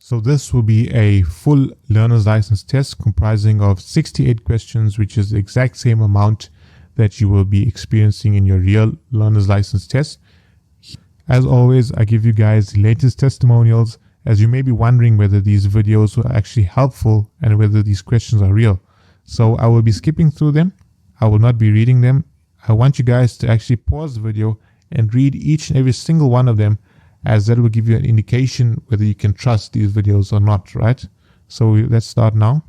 So this will be a full learner's license test comprising of 68 questions, which is the exact same amount that you will be experiencing in your real learner's license test. As always, I give you guys the latest testimonials, as you may be wondering whether these videos were actually helpful and whether these questions are real. So I will be skipping through them. I will not be reading them. I want you guys to actually pause the video and read each and every single one of them, as that will give you an indication whether you can trust these videos or not, right? So let's start now.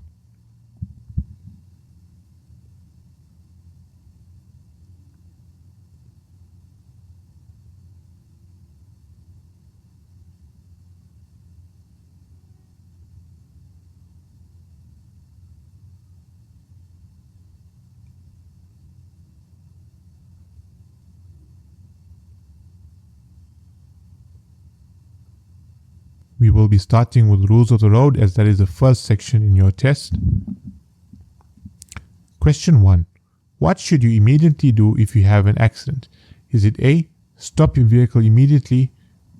We will be starting with rules of the road, as that is the first section in your test. Question 1. What should you immediately do if you have an accident? Is it A, stop your vehicle immediately,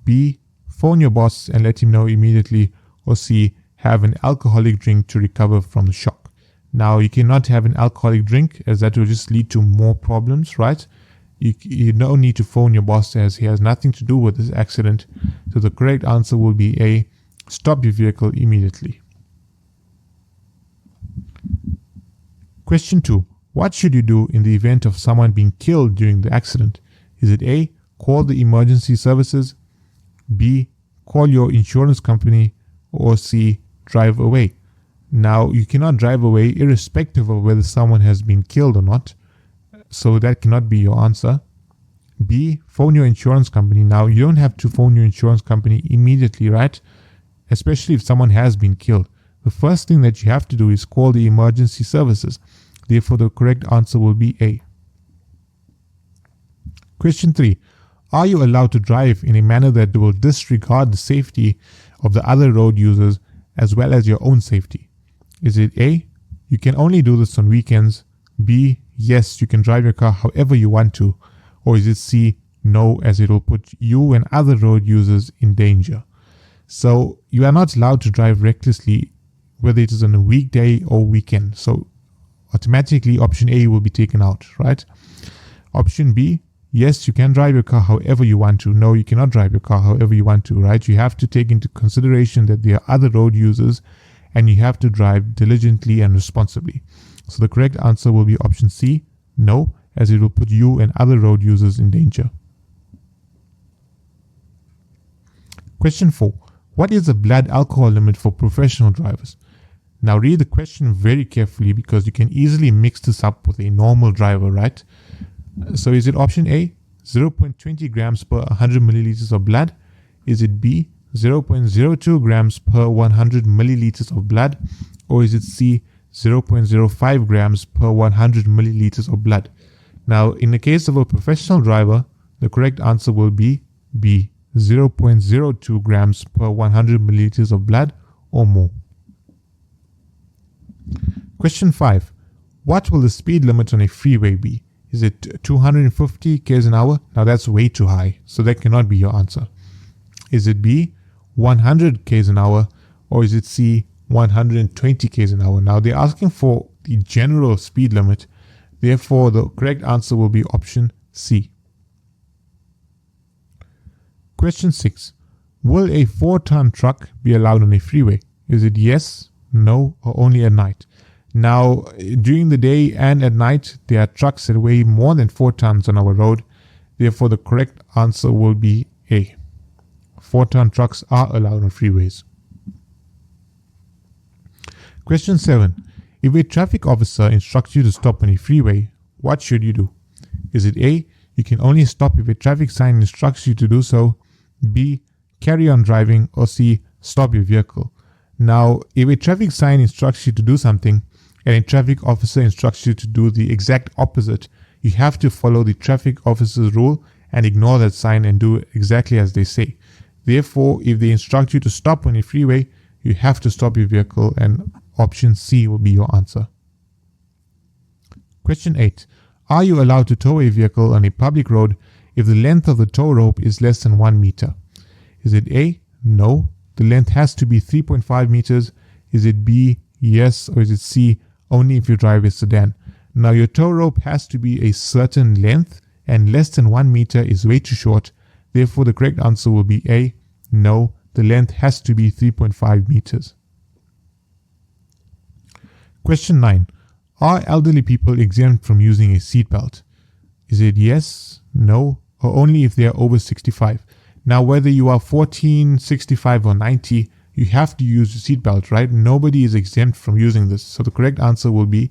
B, phone your boss and let him know immediately, or C, have an alcoholic drink to recover from the shock? Now, you cannot have an alcoholic drink, as that will just lead to more problems, right? You don't need to phone your boss, as he has nothing to do with this accident. So the correct answer will be A, stop your vehicle immediately. Question 2. What should you do in the event of someone being killed during the accident? Is it A, call the emergency services, B, call your insurance company, or C, drive away? Now, you cannot drive away irrespective of whether someone has been killed or not. So that cannot be your answer. B, phone your insurance company. Now, you don't have to phone your insurance company immediately, right? Especially if someone has been killed. The first thing that you have to do is call the emergency services. Therefore, the correct answer will be A. Question 3. Are you allowed to drive in a manner that will disregard the safety of the other road users as well as your own safety? Is it A, you can only do this on weekends, B, yes, you can drive your car however you want to, or is it C, no, as it will put you and other road users in danger? So you are not allowed to drive recklessly, whether it is on a weekday or weekend. So automatically option A will be taken out, right? Option B, yes, you can drive your car however you want to. No, you cannot drive your car however you want to, right? You have to take into consideration that there are other road users and you have to drive diligently and responsibly. So the correct answer will be option C, no, as it will put you and other road users in danger. Question 4. What is the blood alcohol limit for professional drivers? Now read the question very carefully, because you can easily mix this up with a normal driver, right? So is it option A, 0.20 grams per 100 milliliters of blood? Is it B, 0.02 grams per 100 milliliters of blood? Or is it C, 0.05 grams per 100 milliliters of blood? Now, in the case of a professional driver, the correct answer will be B, 0.02 grams per 100 milliliters of blood or more. Question 5. What will the speed limit on a freeway be? Is it 250 km an hour? Now that's way too high, so that cannot be your answer. Is it B, 100 km an hour? Or is it C, 120 km an hour? Now they're asking for the general speed limit. Therefore, the correct answer will be option C. Question 6. Will a 4-ton truck be allowed on a freeway? Is it yes, no, or only at night? Now, during the day and at night, there are trucks that weigh more than 4 tons on our road. Therefore, the correct answer will be A. 4-ton trucks are allowed on freeways. Question 7. If a traffic officer instructs you to stop on a freeway, what should you do? Is it A, you can only stop if a traffic sign instructs you to do so, B, carry on driving, or C, stop your vehicle? Now, if a traffic sign instructs you to do something and a traffic officer instructs you to do the exact opposite, you have to follow the traffic officer's rule and ignore that sign and do exactly as they say. Therefore, if they instruct you to stop on a freeway, you have to stop your vehicle, and option C will be your answer. Question 8. Are you allowed to tow a vehicle on a public road if the length of the tow rope is less than 1 meter? Is it A, no, the length has to be 3.5 meters? Is it B, yes, or is it C, only if you drive a sedan? Now your tow rope has to be a certain length, and less than 1 meter is way too short. Therefore, the correct answer will be A, no, the length has to be 3.5 meters. Question 9. Are elderly people exempt from using a seatbelt? Is it yes, no, or only if they are over 65? Now, whether you are 14, 65, or 90, you have to use a seatbelt, right? Nobody is exempt from using this. So the correct answer will be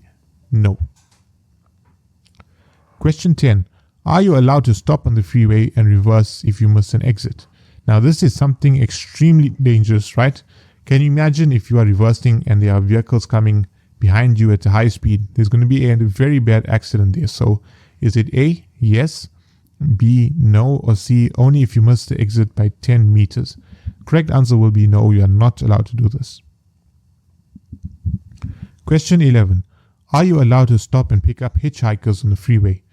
no. Question 10. Are you allowed to stop on the freeway and reverse if you miss an exit? Now, this is something extremely dangerous, right? Can you imagine if you are reversing and there are vehicles coming behind you at a high speed? There's going to be a very bad accident there. So is it A, yes, B, no, or C, only if you miss the exit by 10 meters? Correct answer will be no, you are not allowed to do this. Question 11. Are you allowed to stop and pick up hitchhikers on the freeway?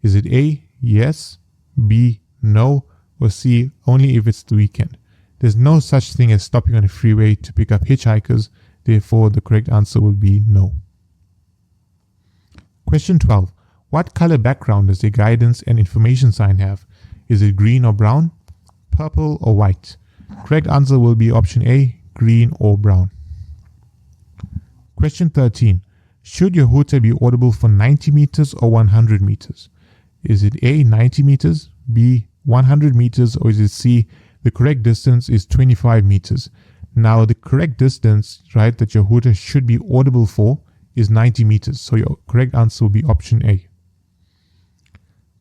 Is it A, yes, B, no, or C, only if it's the weekend? There's no such thing as stopping on a freeway to pick up hitchhikers. Therefore, the correct answer will be no. Question 12. What color background does the guidance and information sign have? Is it green or brown, purple or white? Correct answer will be option A, green or brown. Question 13. Should your hooter be audible for 90 meters or 100 meters? Is it A, 90 meters, B, 100 meters, or is it C, the correct distance is 25 meters? Now, the correct distance, right, that your hooter should be audible for is 90 meters. So your correct answer will be option A.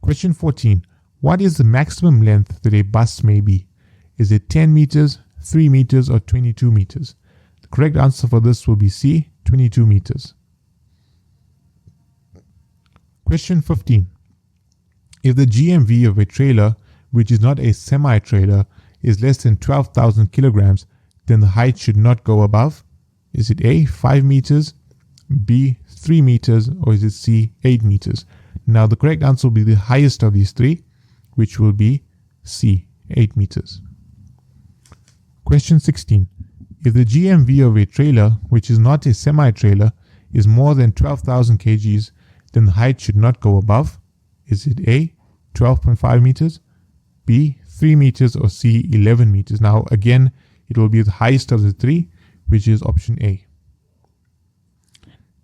Question 14. What is the maximum length that a bus may be? Is it 10 meters, 3 meters, or 22 meters? The correct answer for this will be C, 22 meters. Question 15. If the GMV of a trailer, which is not a semi-trailer, is less than 12,000 kilograms, then the height should not go above. Is it A, 5 meters, B, 3 meters, or is it C, 8 meters? Now the correct answer will be the highest of these three, which will be C, 8 meters. Question 16. If the GMV of a trailer, which is not a semi-trailer, is more than 12,000 kgs, then the height should not go above. Is it A, 12.5 meters, B, 3 meters, or C, 11 meters? Now again, it will be the highest of the three, which is option A.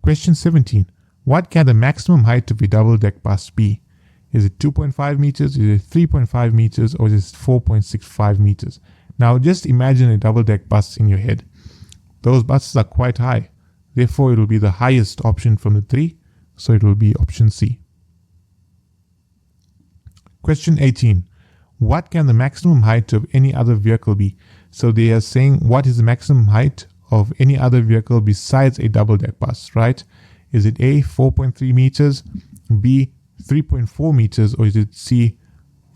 Question 17. What can the maximum height of a double-deck bus be? Is it 2.5 meters, is it 3.5 meters, or is it 4.65 meters? Now just imagine a double-deck bus in your head. Those buses are quite high. Therefore, it will be the highest option from the three. So it will be option C. Question 18. What can the maximum height of any other vehicle be? So they are saying what is the maximum height of any other vehicle besides a double-deck bus, right? Is it A, 4.3 meters, B, 3.4 meters, or is it C,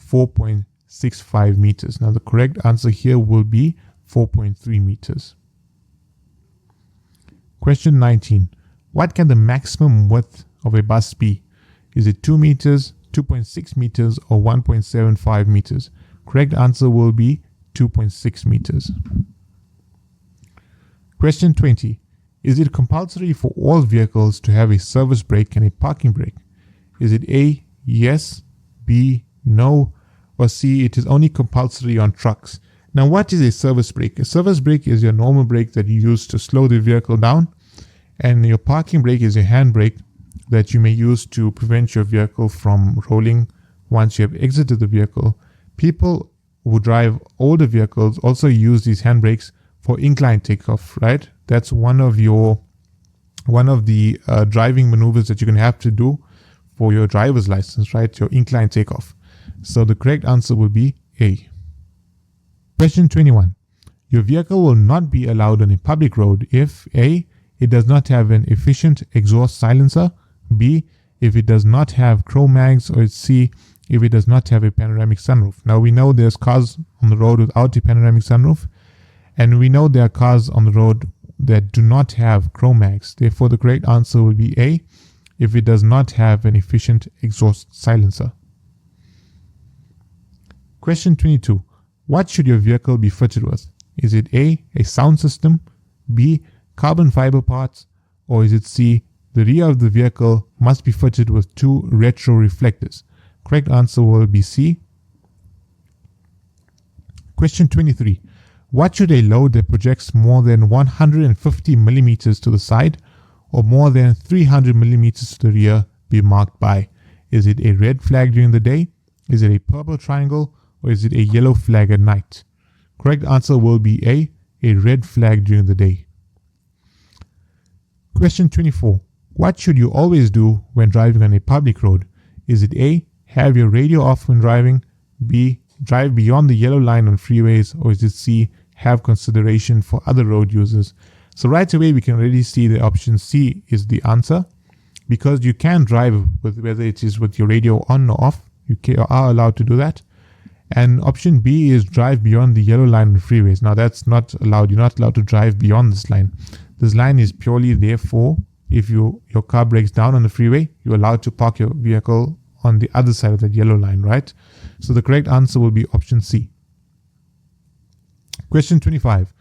4.65 meters? Now the correct answer here will be 4.3 meters. Question 19. What can the maximum width of a bus be? Is it 2 meters, 2.6 meters, or 1.75 meters? Correct answer will be 2.6 meters. Question 20. Is it compulsory for all vehicles to have a service brake and a parking brake? Is it A, yes, B, no, or C, it is only compulsory on trucks? Now what is a service brake? A service brake is your normal brake that you use to slow the vehicle down, and your parking brake is your handbrake that you may use to prevent your vehicle from rolling once you have exited the vehicle. People who drive older vehicles also use these handbrakes for incline takeoff, right? That's one of the driving maneuvers that you're going to have to do for your driver's license, right? Your incline takeoff. So the correct answer will be A. Question 21. Your vehicle will not be allowed on a public road if A, it does not have an efficient exhaust silencer, B, if it does not have chrome mags, or C, if it does not have a panoramic sunroof. Now we know there's cars on the road without a panoramic sunroof, and we know there are cars on the road that do not have chrome mags. Therefore, the correct answer will be A, if it does not have an efficient exhaust silencer. Question 22. What should your vehicle be fitted with? Is it A, a sound system, B, carbon fiber parts, or is it C, the rear of the vehicle must be fitted with 2 retro reflectors? Correct answer will be C. Question 23. What should a load that projects more than 150 millimeters to the side or more than 300 millimeters to the rear be marked by? Is it a red flag during the day? Is it a purple triangle? Or is it a yellow flag at night? Correct answer will be a red flag during the day. Question 24. What should you always do when driving on a public road? Is it A, have your radio off when driving, B, drive beyond the yellow line on freeways, or is it C, have consideration for other road users? So right away we can already see the option C is the answer, because you can drive with whether it is with your radio on or off. You are allowed to do that. And option B is drive beyond the yellow line on freeways. Now that's not allowed. You're not allowed to drive beyond this line. This line is purely there for if your car breaks down on the freeway, you're allowed to park your vehicle on the other side of that yellow line, right? So the correct answer will be option C. Question 25.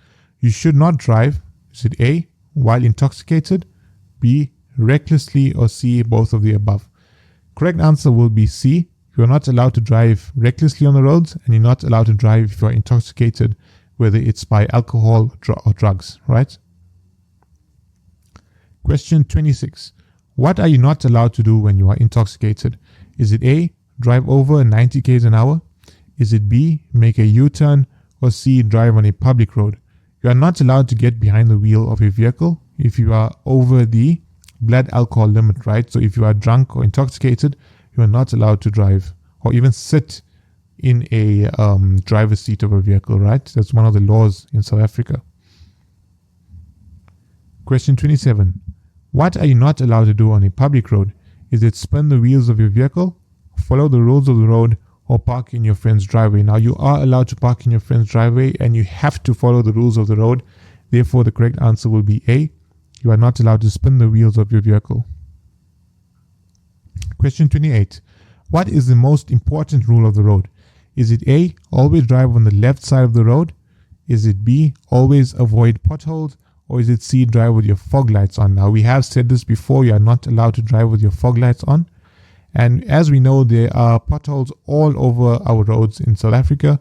You should not drive. Is it A, while intoxicated, B, recklessly, or C, both of the above? Correct answer will be C. You are not allowed to drive recklessly on the roads, and you're not allowed to drive if you are intoxicated, whether it's by alcohol or drugs, right? Question 26. What are you not allowed to do when you are intoxicated? Is it A, drive over 90 km an hour? Is it B, make a U-turn? Or C, drive on a public road? You are not allowed to get behind the wheel of a vehicle if you are over the blood alcohol limit, right? So if you are drunk or intoxicated, you are not allowed to drive or even sit in a driver's seat of a vehicle, right? That's one of the laws in South Africa. Question 27. What are you not allowed to do on a public road? Is it spin the wheels of your vehicle, follow the rules of the road, or park in your friend's driveway? Now you are allowed to park in your friend's driveway and you have to follow the rules of the road. Therefore, the correct answer will be A. You are not allowed to spin the wheels of your vehicle. Question 28. What is the most important rule of the road? Is it A, always drive on the left side of the road? Is it B, always avoid potholes? Or is it C, drive with your fog lights on? Now we have said this before, you are not allowed to drive with your fog lights on. And as we know, there are potholes all over our roads in South Africa,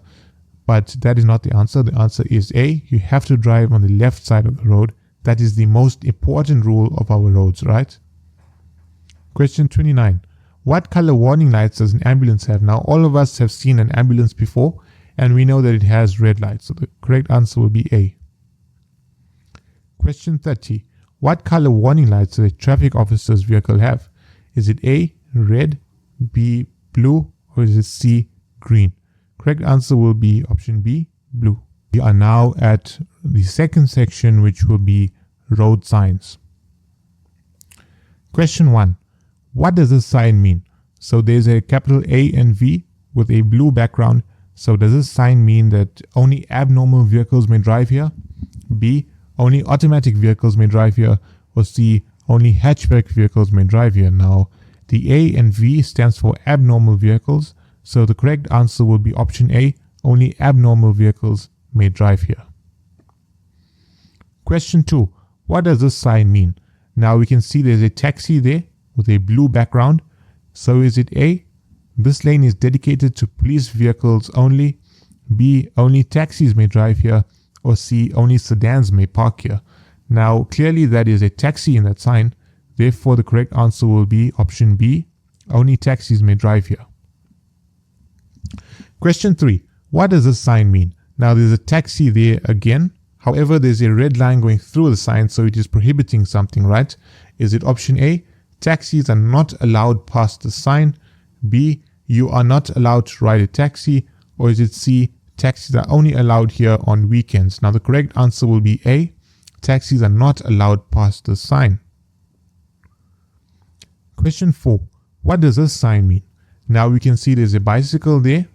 but that is not the answer. The answer is A, you have to drive on the left side of the road. That is the most important rule of our roads, right? Question 29. What color warning lights does an ambulance have? Now, all of us have seen an ambulance before, and we know that it has red lights. So the correct answer will be A. Question 30. What color warning lights does a traffic officer's vehicle have? Is it A, red, B, blue, or is it C, green? Correct answer will be option B, blue. We are now at the second section, which will be road signs. Question 1. What does this sign mean? So there's a capital A and V with a blue background. So does this sign mean that only abnormal vehicles may drive here? B, only automatic vehicles may drive here? Or C, only hatchback vehicles may drive here? Now, the A and V stands for abnormal vehicles. So the correct answer will be option A, only abnormal vehicles may drive here. Question 2. What does this sign mean? Now we can see there's a taxi there with a blue background. So is it A, this lane is dedicated to police vehicles only? B, only taxis may drive here? Or C, only sedans may park here? Now clearly that is a taxi in that sign. Therefore the correct answer will be option B, only taxis may drive here. Question 3. What does this sign mean? Now there's a taxi there again. However, there's a red line going through the sign, so it is prohibiting something, right? Is it option A, taxis are not allowed past the sign? B, you are not allowed to ride a taxi? Or is it C, taxis are only allowed here on weekends? Now the correct answer will be A, taxis are not allowed past the sign. Question 4. What does this sign mean? Now we can see there's a bicycle there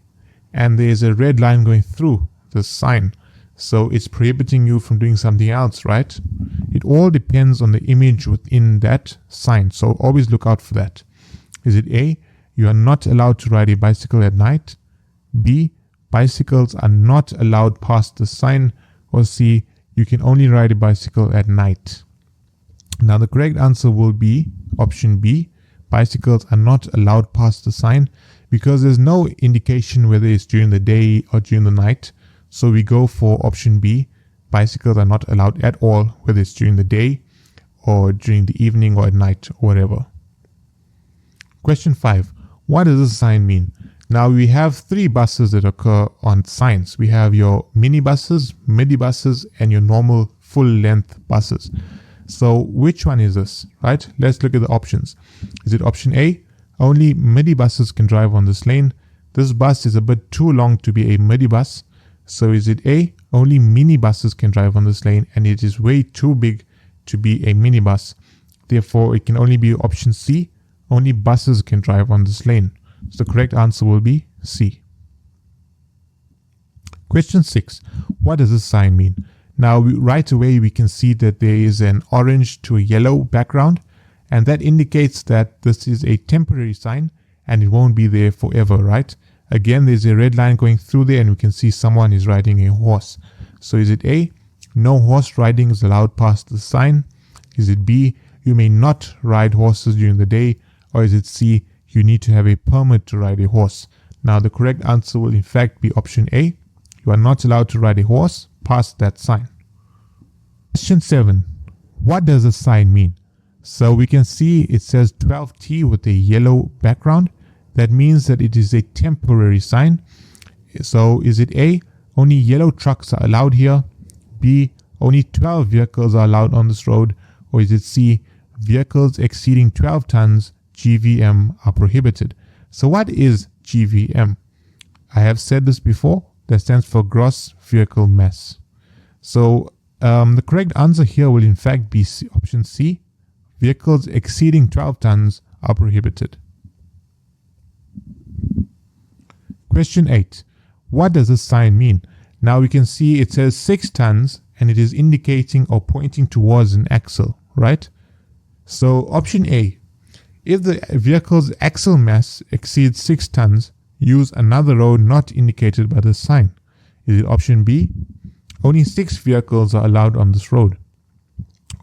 and there's a red line going through the sign. So it's prohibiting you from doing something else, right? It all depends on the image within that sign. So always look out for that. Is it A, you are not allowed to ride a bicycle at night? B, bicycles are not allowed past the sign? or C, you can only ride a bicycle at night? Now the correct answer will be option B. Bicycles are not allowed past the sign because there's no indication whether it's during the day or during the night. So we go for option B. Bicycles are not allowed at all, whether it's during the day or during the evening or at night or whatever. Question 5. What does this sign mean? Now we have three buses that occur on signs. We have your mini buses, midi buses, and your normal full length buses. So which one is this, right? Let's look at the options. Is it option A? Only midi buses can drive on this lane. This bus is a bit too long to be a midi bus. So is it A? Only mini buses can drive on this lane and it is way too big to be a mini bus. Therefore, it can only be option C. Only buses can drive on this lane. So the correct answer will be C. Question 6. What does this sign mean? Now, right away, we can see that there is an orange to a yellow background, and that indicates that this is a temporary sign and it won't be there forever, right? Again, there's a red line going through there and we can see someone is riding a horse. So is it A? No horse riding is allowed past the sign. Is it B? You may not ride horses during the day. Or is it C? You need to have a permit to ride a horse. Now the correct answer will in fact be option A. You are not allowed to ride a horse past that sign. Question 7. What does the sign mean? So we can see it says 12T with a yellow background. That means that it is a temporary sign. So is it A? Only yellow trucks are allowed here. B? Only 12 vehicles are allowed on this road. Or is it C? Vehicles exceeding 12 tons GVM are prohibited. So what is GVM? I have said this before. That stands for gross vehicle mass. So the correct answer here will in fact be option C. Vehicles exceeding 12 tons are prohibited. Question 8. What does this sign mean? Now we can see it says 6 tons and it is indicating or pointing towards an axle, right? So option A. If the vehicle's axle mass exceeds 6 tons, use another road not indicated by the sign. Is it option B? Only 6 vehicles are allowed on this road.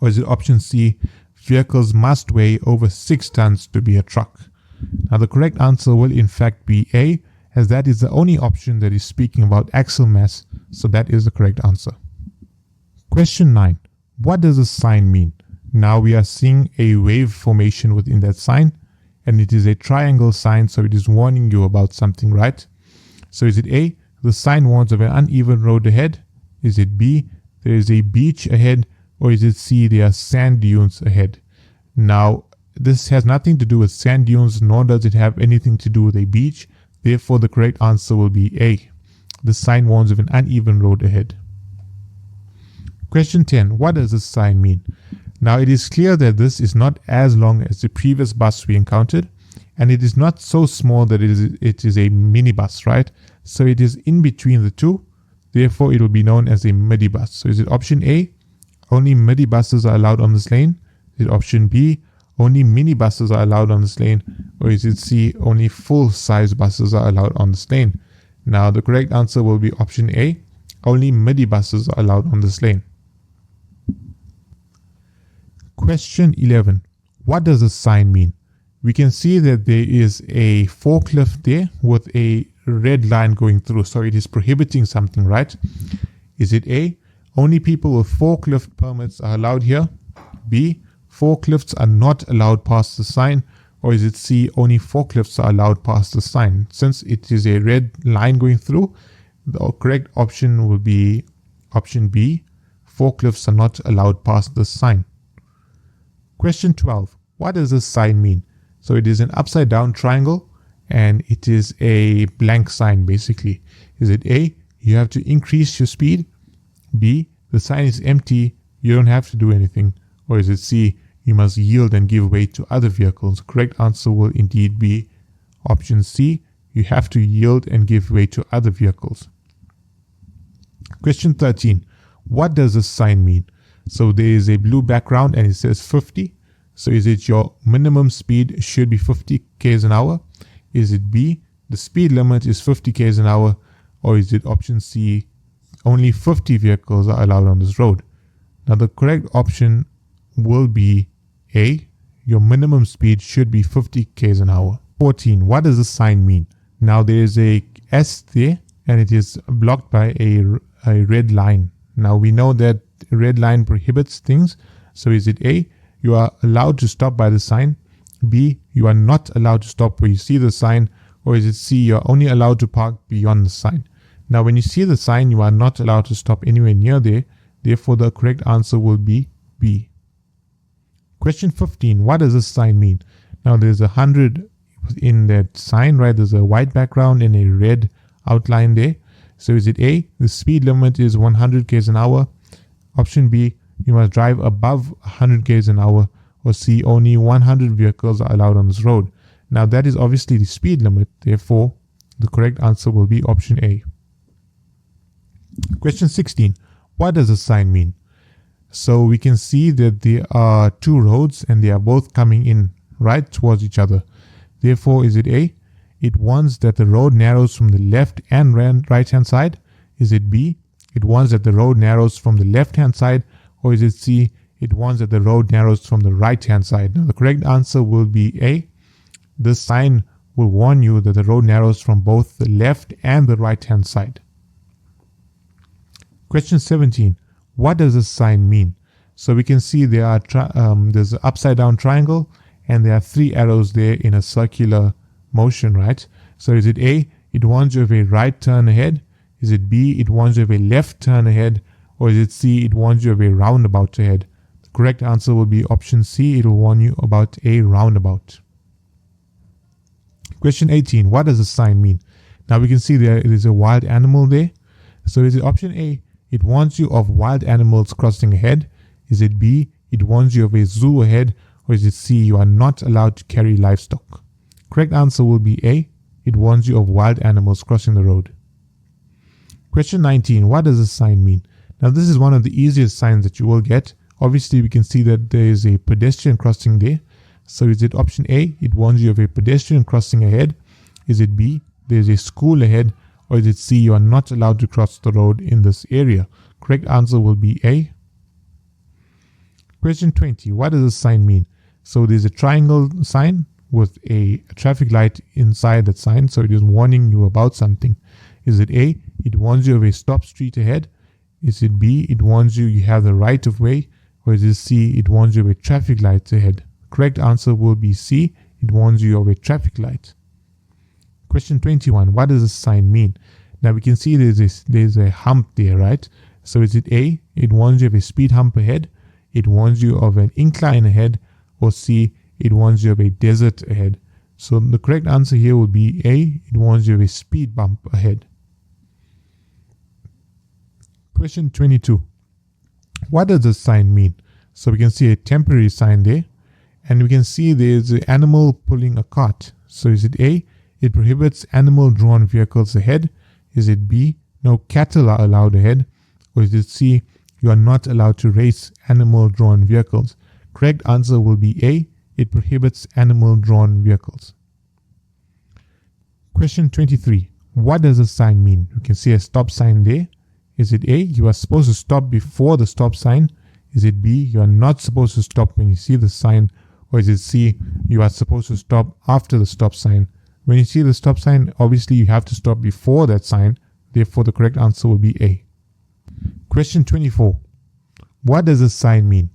Or is it option C? Vehicles must weigh over 6 tons to be a truck. Now the correct answer will in fact be A, as that is the only option that is speaking about axle mass, so that is the correct answer. Question 9. What does the sign mean? Now we are seeing a wave formation within that sign, and it is a triangle sign, so it is warning you about something, right? So is it A, the sign warns of an uneven road ahead? Is it B, there is a beach ahead? Or is it C, there are sand dunes ahead? Now, this has nothing to do with sand dunes, nor does it have anything to do with a beach. Therefore, the correct answer will be A. The sign warns of an uneven road ahead. Question 10. What does this sign mean? Now, it is clear that this is not as long as the previous bus we encountered, and it is not so small that it is a minibus, right? So it is in between the two. Therefore, it will be known as a midi bus. So is it option A? Only midi buses are allowed on this lane. Is it option B? Only mini buses are allowed on this lane. Or is it C? Only full-size buses are allowed on this lane. Now, the correct answer will be option A. Only midi buses are allowed on this lane. Question 11. What does the sign mean? We can see that there is a forklift there with a red line going through. So it is prohibiting something, right? Is it A? Only people with forklift permits are allowed here. B, forklifts are not allowed past the sign. Or is it C, only forklifts are allowed past the sign? Since it is a red line going through, the correct option will be option B, forklifts are not allowed past the sign. Question 12. What does this sign mean? So it is an upside down triangle and it is a blank sign basically. Is it A, you have to increase your speed? B, the sign is empty, you don't have to do anything. Or is it C, you must yield and give way to other vehicles? The correct answer will indeed be option C, you have to yield and give way to other vehicles. Question 13. What does this sign mean? So there is a blue background and it says 50. So is it your minimum speed should be 50 k's an hour? Is it B, the speed limit is 50 k's an hour? Or is it option C, only 50 vehicles are allowed on this road. Now the correct option will be A. Your minimum speed should be 50 km an hour. 14. What does the sign mean? Now there is a S there and it is blocked by a red line. Now we know that a red line prohibits things. So is it A, you are allowed to stop by the sign? B, you are not allowed to stop where you see the sign? Or is it C, you are only allowed to park beyond the sign? Now when you see the sign, you are not allowed to stop anywhere near there. Therefore the correct answer will be B. Question 15. What does this sign mean? Now there's 100 in that sign, right? There's a white background and a red outline there. So is it A, the speed limit is 100 km an hour? Option B, you must drive above 100 km an hour? Or C, only 100 vehicles are allowed on this road? Now that is obviously the speed limit. Therefore, the correct answer will be option A. Question 16. What does the sign mean? So we can see that there are two roads and they are both coming in right towards each other. Therefore, is it A, it warns that the road narrows from the left and right hand side? Is it B, it warns that the road narrows from the left hand side? Or is it C, it warns that the road narrows from the right hand side? Now the correct answer will be A. This sign will warn you that the road narrows from both the left and the right hand side. Question 17. What does this sign mean? So we can see there are there's an upside down triangle and there are three arrows there in a circular motion, right? So is it A, it warns you of a right turn ahead? Is it B, it warns you of a left turn ahead? Or is it C, it warns you of a roundabout ahead? The correct answer will be option C, it will warn you about a roundabout. Question 18. What does the sign mean? Now we can see there it is a wild animal there. So is it option A, it warns you of wild animals crossing ahead? Is it B, it warns you of a zoo ahead? Or is it C, you are not allowed to carry livestock? Correct answer will be A, it warns you of wild animals crossing the road. Question 19. What does this sign mean? Now this is one of the easiest signs that you will get. Obviously we can see that there is a pedestrian crossing there. So is it option A, it warns you of a pedestrian crossing ahead? Is it B, there is a school ahead? Or is it C, you are not allowed to cross the road in this area? Correct answer will be A. Question 20. What does this sign mean? So there's a triangle sign with a traffic light inside that sign. So it is warning you about something. Is it A, it warns you of a stop street ahead? Is it B, it warns you have the right of way? Or is it C, it warns you of a traffic light ahead? Correct answer will be C, it warns you of a traffic light. Question 21. What does this sign mean? Now we can see there's a hump there, right? So is it A, it warns you of a speed hump ahead? It warns you of an incline ahead? Or C, it warns you of a desert ahead? So the correct answer here will be A, it warns you of a speed bump ahead. Question 22. What does this sign mean? So we can see a temporary sign there. And we can see there's an animal pulling a cart. So is it A, it prohibits animal-drawn vehicles ahead? Is it B, no cattle are allowed ahead? Or is it C, you are not allowed to race animal-drawn vehicles? Correct answer will be A, it prohibits animal-drawn vehicles. Question 23. What does the sign mean? You can see a stop sign there. Is it A, you are supposed to stop before the stop sign? Is it B, you are not supposed to stop when you see the sign? Or is it C, you are supposed to stop after the stop sign? When you see the stop sign, obviously you have to stop before that sign. Therefore, the correct answer will be A. Question 24. What does this sign mean?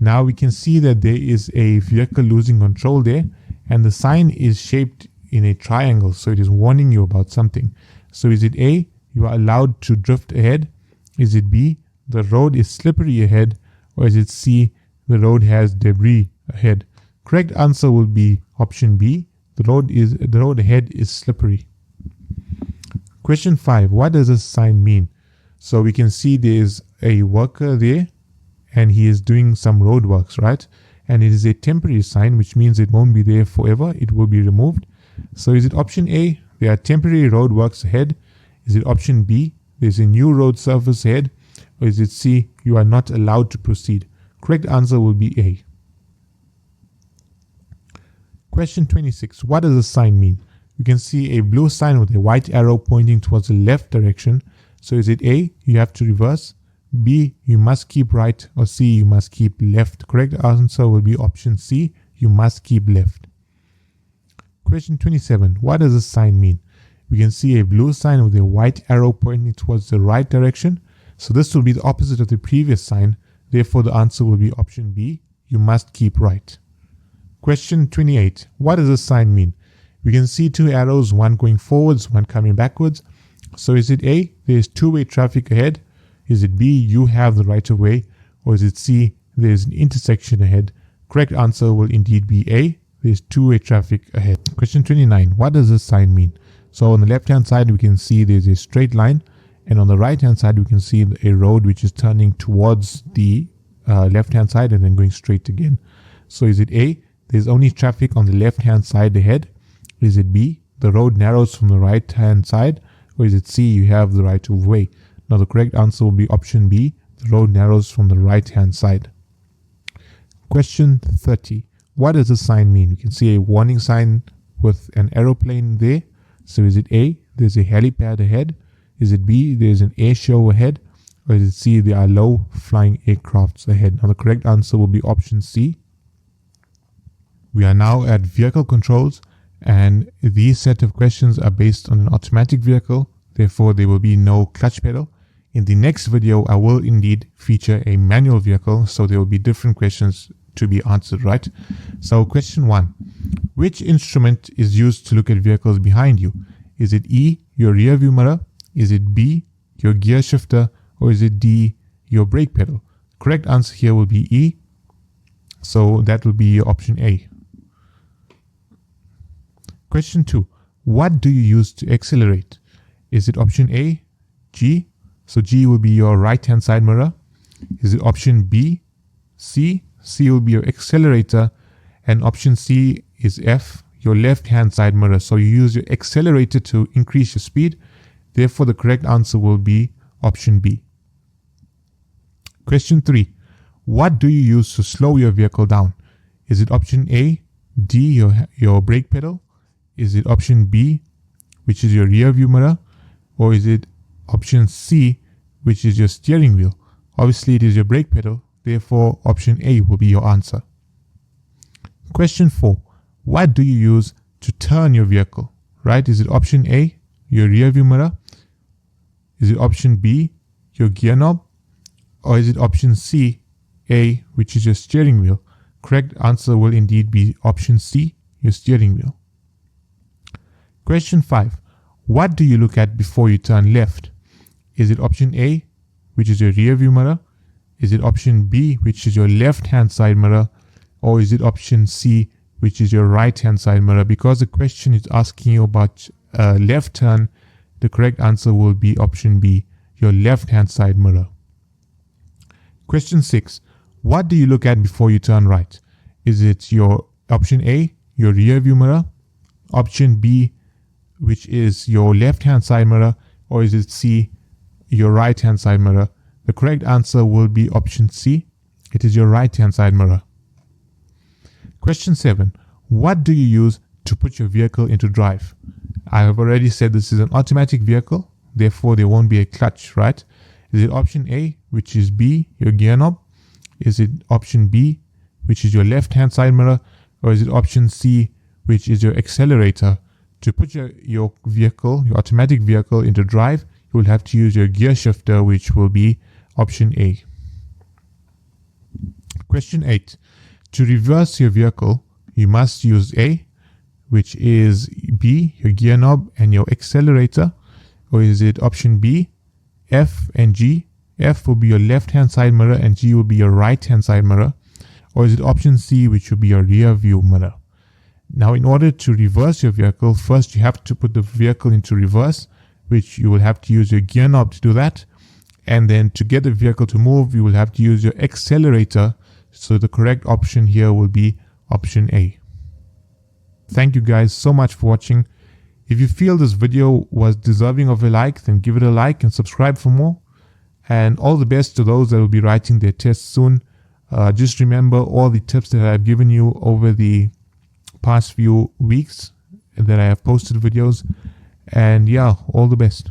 Now we can see that there is a vehicle losing control there, and the sign is shaped in a triangle, so it is warning you about something. So is it A, you are allowed to drift ahead? Is it B, the road is slippery ahead? Or is it C, the road has debris ahead? Correct answer will be option B. The road ahead is slippery. Question 5. What does this sign mean? So we can see there is a worker there and he is doing some road works, right? And it is a temporary sign, which means it won't be there forever. It will be removed. So is it option A, there are temporary road works ahead? Is it option B, there's a new road surface ahead? Or is it C, you are not allowed to proceed? Correct answer will be A. Question 26. What does the sign mean? You can see a blue sign with a white arrow pointing towards the left direction. So is it A, you have to reverse, B, you must keep right, or C, you must keep left? Correct answer will be option C, you must keep left. Question 27. What does this sign mean? We can see a blue sign with a white arrow pointing towards the right direction. So this will be the opposite of the previous sign. Therefore, the answer will be option B, you must keep right. Question 28. What does this sign mean? We can see two arrows, one going forwards, one coming backwards. So is it A, there is two-way traffic ahead? Is it B, you have the right of way? Or is it C, there is an intersection ahead? Correct answer will indeed be A, there is two-way traffic ahead. Question 29. What does this sign mean? So on the left-hand side, we can see there's a straight line. And on the right-hand side, we can see a road which is turning towards the left-hand side and then going straight again. So is it A, there's only traffic on the left-hand side ahead? Is it B, the road narrows from the right-hand side? Or is it C, you have the right of way? Now the correct answer will be option B, the road narrows from the right-hand side. Question 30. What does this sign mean? You can see a warning sign with an aeroplane there. So is it A, there's a helipad ahead? Is it B, there's an air show ahead? Or is it C, there are low flying aircrafts ahead? Now the correct answer will be option C. We are now at vehicle controls, and these set of questions are based on an automatic vehicle. Therefore, there will be no clutch pedal. In the next video, I will indeed feature a manual vehicle, so there will be different questions to be answered, right? So question 1. Which instrument is used to look at vehicles behind you? Is it E, your rear view mirror? Is it B, your gear shifter? Or is it D, your brake pedal? Correct answer here will be E. So that will be option A. Question 2. What do you use to accelerate? Is it option A, G? So G will be your right-hand side mirror. Is it option B, C? C will be your accelerator. And option C is F, your left-hand side mirror. So you use your accelerator to increase your speed. Therefore, the correct answer will be option B. Question 3. What do you use to slow your vehicle down? Is it option A, D, your brake pedal? Is it option B, which is your rear view mirror? Or is it option C, which is your steering wheel? Obviously, it is your brake pedal. Therefore, option A will be your answer. Question 4. What do you use to turn your vehicle? Right? Is it option A, your rear view mirror? Is it option B, your gear knob? Or is it option C, A, which is your steering wheel? Correct answer will indeed be option C, your steering wheel. Question 5. What do you look at before you turn left? Is it option A, which is your rear view mirror? Is it option B, which is your left-hand side mirror? Or is it option C, which is your right-hand side mirror? Because the question is asking you about left turn, the correct answer will be option B, your left-hand side mirror. Question 6. What do you look at before you turn right? Is it your option A, your rear view mirror? Option B, which is your left-hand side mirror? Or is it C, your right-hand side mirror? The correct answer will be option C. It is your right-hand side mirror. Question 7. What do you use to put your vehicle into drive? I have already said this is an automatic vehicle, therefore there won't be a clutch, right? Is it option A, which is B, your gear knob? Is it option B, which is your left-hand side mirror? Or is it option C, which is your accelerator? To put your vehicle, your automatic vehicle into drive, you will have to use your gear shifter, which will be option A. Question 8. To reverse your vehicle, you must use A, which is B, your gear knob and your accelerator. Or is it option B, F and G? F will be your left-hand side mirror and G will be your right-hand side mirror. Or is it option C, which will be your rear view mirror? Now, in order to reverse your vehicle, first you have to put the vehicle into reverse, which you will have to use your gear knob to do that. And then to get the vehicle to move, you will have to use your accelerator. So the correct option here will be option A. Thank you guys so much for watching. If you feel this video was deserving of a like, then give it a like and subscribe for more. And all the best to those that will be writing their tests soon. Just remember all the tips that I've given you over the past few weeks that I have posted videos. And yeah, all the best.